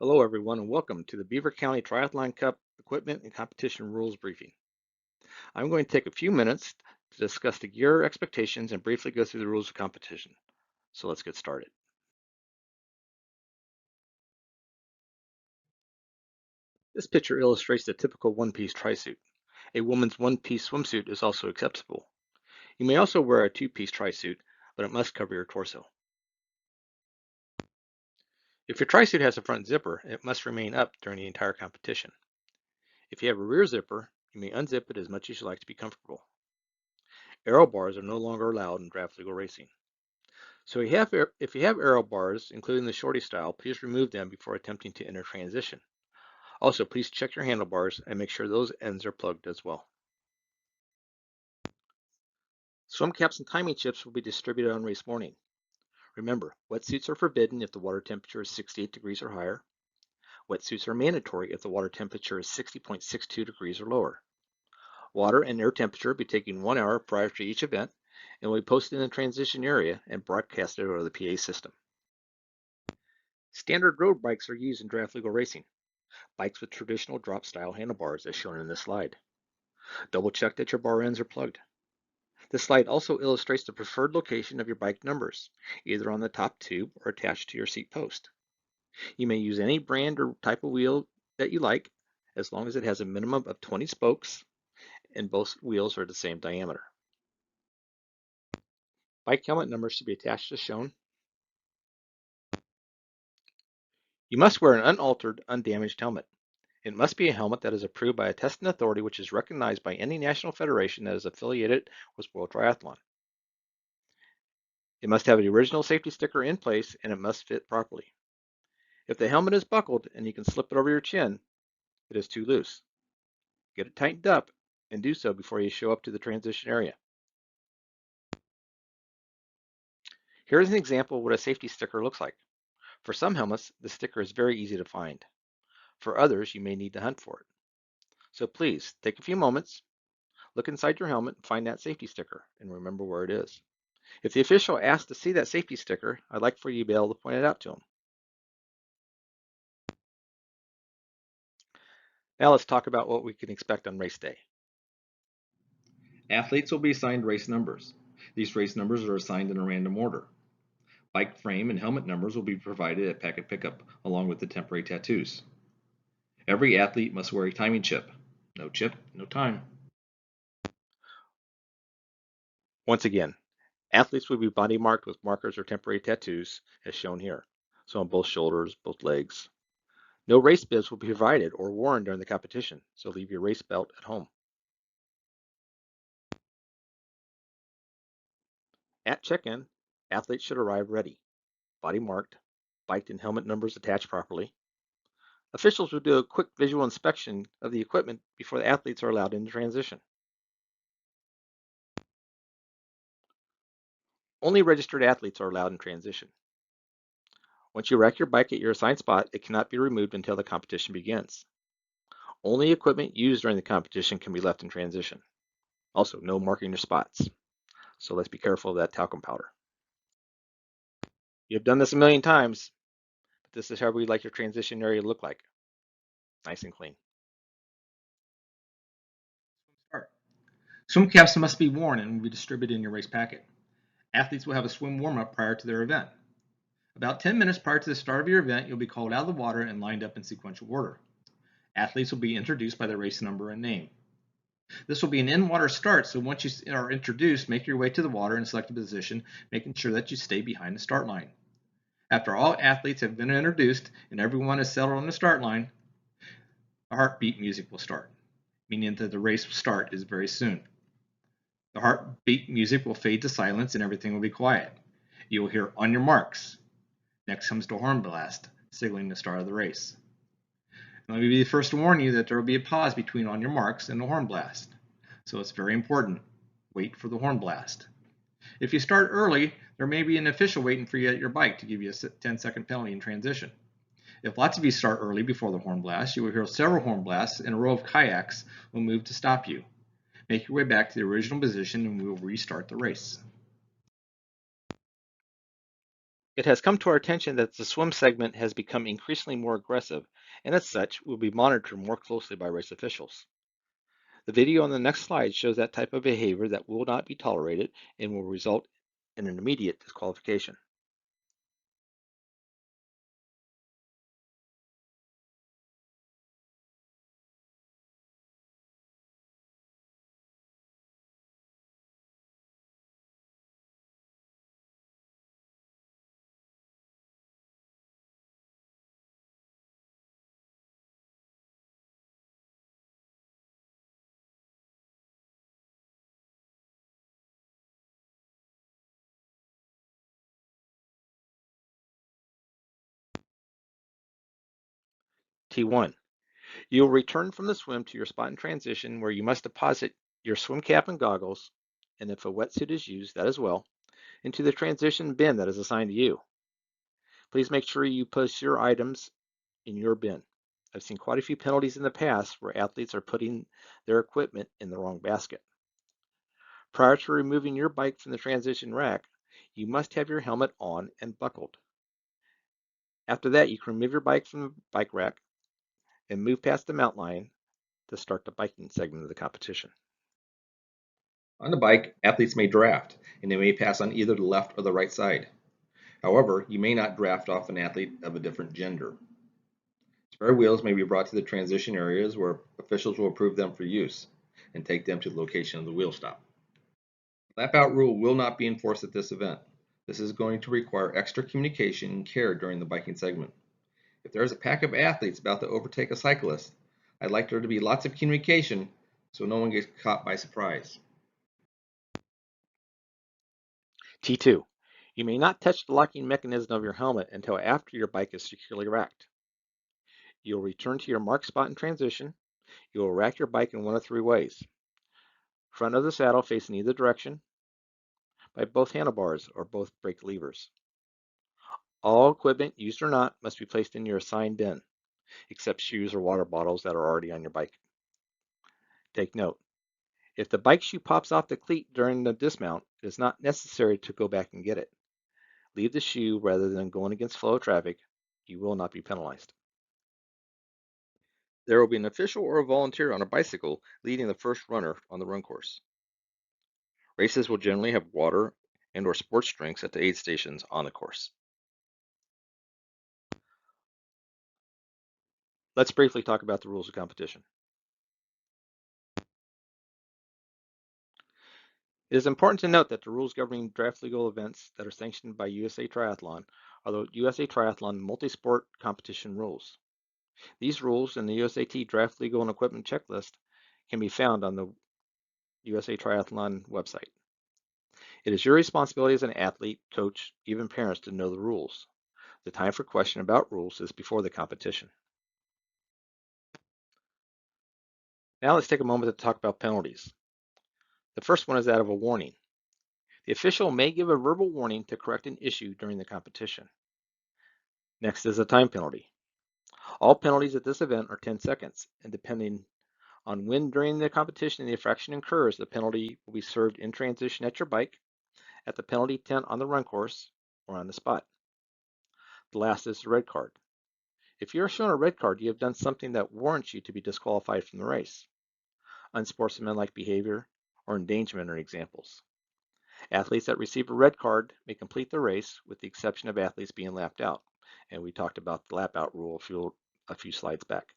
Hello, everyone, and welcome to the Beaver County Triathlon Cup Equipment and Competition Rules Briefing. I'm going to take a few minutes to discuss the gear expectations and briefly go through the rules of competition. So let's get started. This picture illustrates the typical one-piece tri-suit. A woman's one-piece swimsuit is also acceptable. You may also wear a two-piece tri-suit, but it must cover your torso. If your tri-suit has a front zipper, it must remain up during the entire competition. If you have a rear zipper, you may unzip it as much as you like to be comfortable. Aero bars are no longer allowed in draft legal racing. So if you have aero bars, including the shorty style, please remove them before attempting to enter transition. Also, please check your handlebars and make sure those ends are plugged as well. Swim caps and timing chips will be distributed on race morning. Remember, wetsuits are forbidden if the water temperature is 68 degrees or higher. Wetsuits are mandatory if the water temperature is 60.62 degrees or lower. Water and air temperature will be taken 1 hour prior to each event and will be posted in the transition area and broadcasted over the PA system. Standard road bikes are used in draft legal racing. Bikes with traditional drop style handlebars as shown in this slide. Double check that your bar ends are plugged. This slide also illustrates the preferred location of your bike numbers, either on the top tube or attached to your seat post. You may use any brand or type of wheel that you like, as long as it has a minimum of 20 spokes and both wheels are the same diameter. Bike helmet numbers should be attached as shown. You must wear an unaltered, undamaged helmet. It must be a helmet that is approved by a testing authority which is recognized by any national federation that is affiliated with World Triathlon. It must have the original safety sticker in place and it must fit properly. If the helmet is buckled and you can slip it over your chin, it is too loose. Get it tightened up and do so before you show up to the transition area. Here's an example of what a safety sticker looks like. For some helmets, the sticker is very easy to find. For others, you may need to hunt for it. So please, take a few moments, look inside your helmet and find that safety sticker and remember where it is. If the official asks to see that safety sticker, I'd like for you to be able to point it out to them. Now let's talk about what we can expect on race day. Athletes will be assigned race numbers. These race numbers are assigned in a random order. Bike frame and helmet numbers will be provided at packet pickup along with the temporary tattoos. Every athlete must wear a timing chip. No chip, no time. Once again, athletes will be body marked with markers or temporary tattoos as shown here. So on both shoulders, both legs. No race bibs will be provided or worn during the competition, so leave your race belt at home. At check-in, athletes should arrive ready, body marked, bike and helmet numbers attached properly. Officials will do a quick visual inspection of the equipment before the athletes are allowed into transition. Only registered athletes are allowed in transition. Once you rack your bike at your assigned spot, it cannot be removed until the competition begins. Only equipment used during the competition can be left in transition. Also, no marking your spots. So let's be careful of that talcum powder. You've done this a million times, but this is how we'd like your transition area to look like. Nice and clean. Swim caps must be worn and will be distributed in your race packet. Athletes will have a swim warm-up prior to their event. About 10 minutes prior to the start of your event, you'll be called out of the water and lined up in sequential order. Athletes will be introduced by their race number and name. This will be an in-water start, so once you are introduced, make your way to the water and select a position, making sure that you stay behind the start line. After all athletes have been introduced and everyone is settled on the start line, the heartbeat music will start, meaning that the race start is very soon. The heartbeat music will fade to silence and everything will be quiet. You will hear "on your marks." Next comes the horn blast, signaling the start of the race. And let me be the first to warn you that there will be a pause between "on your marks" and the horn blast. So it's very important. Wait for the horn blast. If you start early, there may be an official waiting for you at your bike to give you a 10-second penalty in transition. If lots of you start early before the horn blast, you will hear several horn blasts and a row of kayaks will move to stop you. Make your way back to the original position and we will restart the race. It has come to our attention that the swim segment has become increasingly more aggressive, and as such, will be monitored more closely by race officials. The video on the next slide shows that type of behavior that will not be tolerated and will result in an immediate disqualification. T1. You'll return from the swim to your spot in transition where you must deposit your swim cap and goggles, and if a wetsuit is used, that as well, into the transition bin that is assigned to you. Please make sure you place your items in your bin. I've seen quite a few penalties in the past where athletes are putting their equipment in the wrong basket. Prior to removing your bike from the transition rack, you must have your helmet on and buckled. After that, you can remove your bike from the bike rack and move past the mount line to start the biking segment of the competition. On the bike, athletes may draft, and they may pass on either the left or the right side. However, you may not draft off an athlete of a different gender. Spare wheels may be brought to the transition areas where officials will approve them for use and take them to the location of the wheel stop. The lap out rule will not be enforced at this event. This is going to require extra communication and care during the biking segment. If there is a pack of athletes about to overtake a cyclist, I'd like there to be lots of communication so no one gets caught by surprise. T2. You may not touch the locking mechanism of your helmet until after your bike is securely racked. You'll return to your marked spot in transition. You will rack your bike in one of three ways. Front of the saddle facing either direction, by both handlebars or both brake levers. All equipment, used or not, must be placed in your assigned bin, except shoes or water bottles that are already on your bike. Take note, if the bike shoe pops off the cleat during the dismount, it is not necessary to go back and get it. Leave the shoe rather than going against flow of traffic. You will not be penalized. There will be an official or a volunteer on a bicycle leading the first runner on the run course. Races will generally have water and or sports drinks at the aid stations on the course. Let's briefly talk about the rules of competition. It is important to note that the rules governing draft legal events that are sanctioned by USA Triathlon are the USA Triathlon multi-sport competition rules. These rules and the USAT draft legal and equipment checklist can be found on the USA Triathlon website. It is your responsibility as an athlete, coach, even parents to know the rules. The time for question about rules is before the competition. Now let's take a moment to talk about penalties. The first one is that of a warning. The official may give a verbal warning to correct an issue during the competition. Next is a time penalty. All penalties at this event are 10 seconds, and depending on when during the competition the infraction occurs, the penalty will be served in transition at your bike, at the penalty tent on the run course, or on the spot. The last is the red card. If you are shown a red card, you have done something that warrants you to be disqualified from the race. Unsportsmanlike behavior or endangerment are examples. Athletes that receive a red card may complete the race, with the exception of athletes being lapped out. And we talked about the lap out rule a few slides back.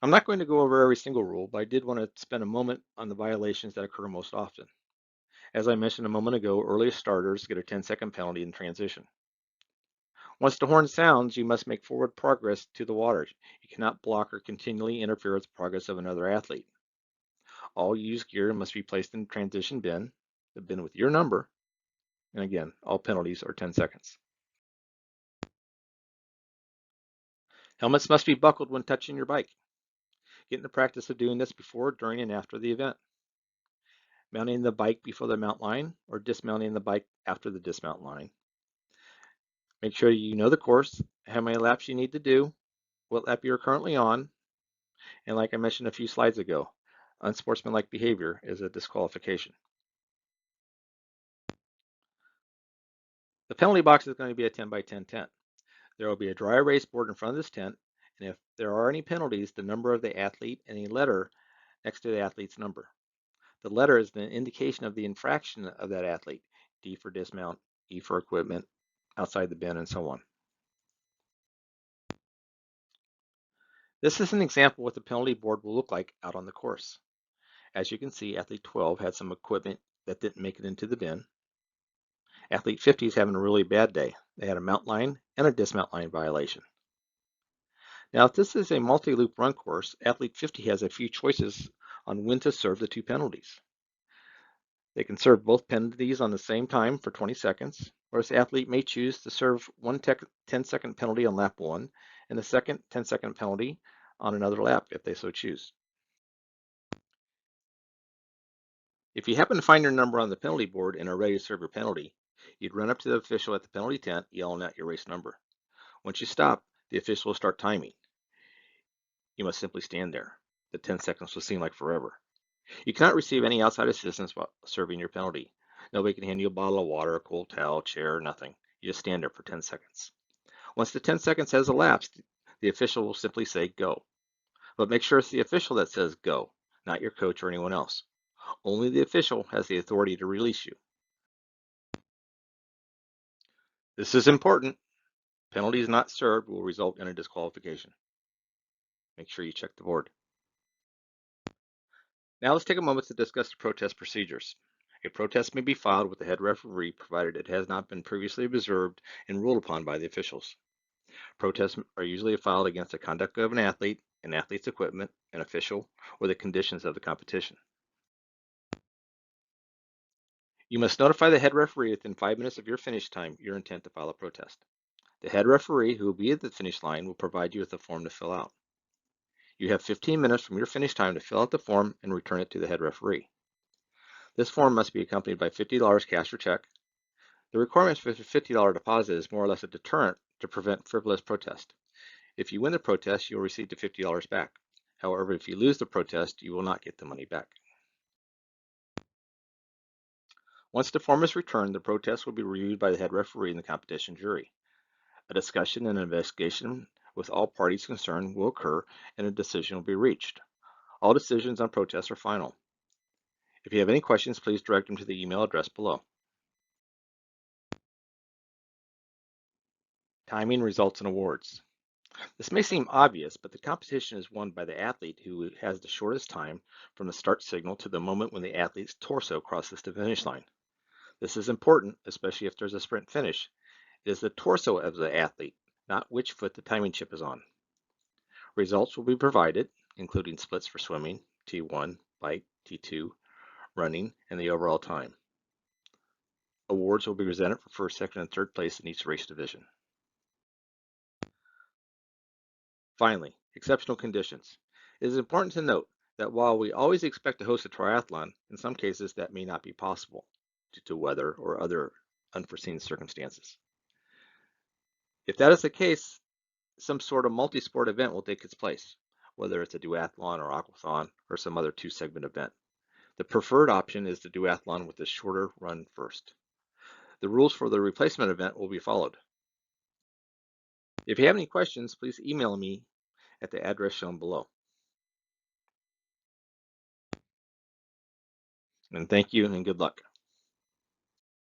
I'm not going to go over every single rule, but I did want to spend a moment on the violations that occur most often. As I mentioned a moment ago, early starters get a 10-second penalty in transition. Once the horn sounds, you must make forward progress to the water. You cannot block or continually interfere with the progress of another athlete. All used gear must be placed in the transition bin, the bin with your number, and again, all penalties are 10 seconds. Helmets must be buckled when touching your bike. Get in the practice of doing this before, during, and after the event. Mounting the bike before the mount line or dismounting the bike after the dismount line. Make sure you know the course, how many laps you need to do, what lap you're currently on, and like I mentioned a few slides ago, unsportsmanlike behavior is a disqualification. penalty box is going to be a 10 by 10 tent. There will be a dry erase board in front of this tent, and if there are any penalties, the number of the athlete and a letter next to the athlete's number. The letter is the indication of the infraction of that athlete, D for dismount, E for equipment, outside the bin, and so on. This is an example of what the penalty board will look like out on the course. As you can see, athlete 12 had some equipment that didn't make it into the bin. Athlete 50 is having a really bad day. They had a mount line and a dismount line violation. Now, if this is a multi-loop run course, athlete 50 has a few choices on when to serve the two penalties. They can serve both penalties on the same time for 20 seconds, or this athlete may choose to serve one 10-second penalty on lap 1 and the second 10-second penalty on another lap if they so choose. If you happen to find your number on the penalty board and are ready to serve your penalty, you'd run up to the official at the penalty tent yelling out your race number. Once you stop, the official will start timing. You must simply stand there. The 10 seconds will seem like forever. You cannot receive any outside assistance while serving your penalty. Nobody can hand you a bottle of water, a cold towel, chair, nothing. You just stand there for 10 seconds. Once the 10 seconds has elapsed, the official will simply say go. But make sure it's the official that says go, not your coach or anyone else. Only the official has the authority to release you. This is important. Penalties not served will result in a disqualification. Make sure you check the board. Now let's take a moment to discuss the protest procedures. A protest may be filed with the head referee provided it has not been previously observed and ruled upon by the officials. Protests are usually filed against the conduct of an athlete's equipment, an official, or the conditions of the competition. You must notify the head referee within 5 minutes of your finish time your intent to file a protest. The head referee, who will be at the finish line, will provide you with a form to fill out. You have 15 minutes from your finish time to fill out the form and return it to the head referee. This form must be accompanied by $50 cash or check. The requirements for the $50 deposit is more or less a deterrent to prevent frivolous protest. If you win the protest, you will receive the $50 back. However, if you lose the protest, you will not get the money back. Once the form is returned, the protest will be reviewed by the head referee and the competition jury. A discussion and investigation with all parties concerned will occur and a decision will be reached. All decisions on protests are final. If you have any questions, please direct them to the email address below. Timing, results, and awards. This may seem obvious, but the competition is won by the athlete who has the shortest time from the start signal to the moment when the athlete's torso crosses the finish line. This is important, especially if there's a sprint finish. It is the torso of the athlete, not which foot the timing chip is on. Results will be provided, including splits for swimming, T1, bike, T2, running, and the overall time. Awards will be presented for first, second, and third place in each race division. Finally, exceptional conditions. It is important to note that while we always expect to host a triathlon, in some cases that may not be possible due to weather or other unforeseen circumstances. If that is the case, some sort of multi-sport event will take its place, whether it's a duathlon or aquathon or some other two-segment event. The preferred option is the duathlon with the shorter run first. The rules for the replacement event will be followed. If you have any questions, please email me at the address shown below. And thank you and good luck.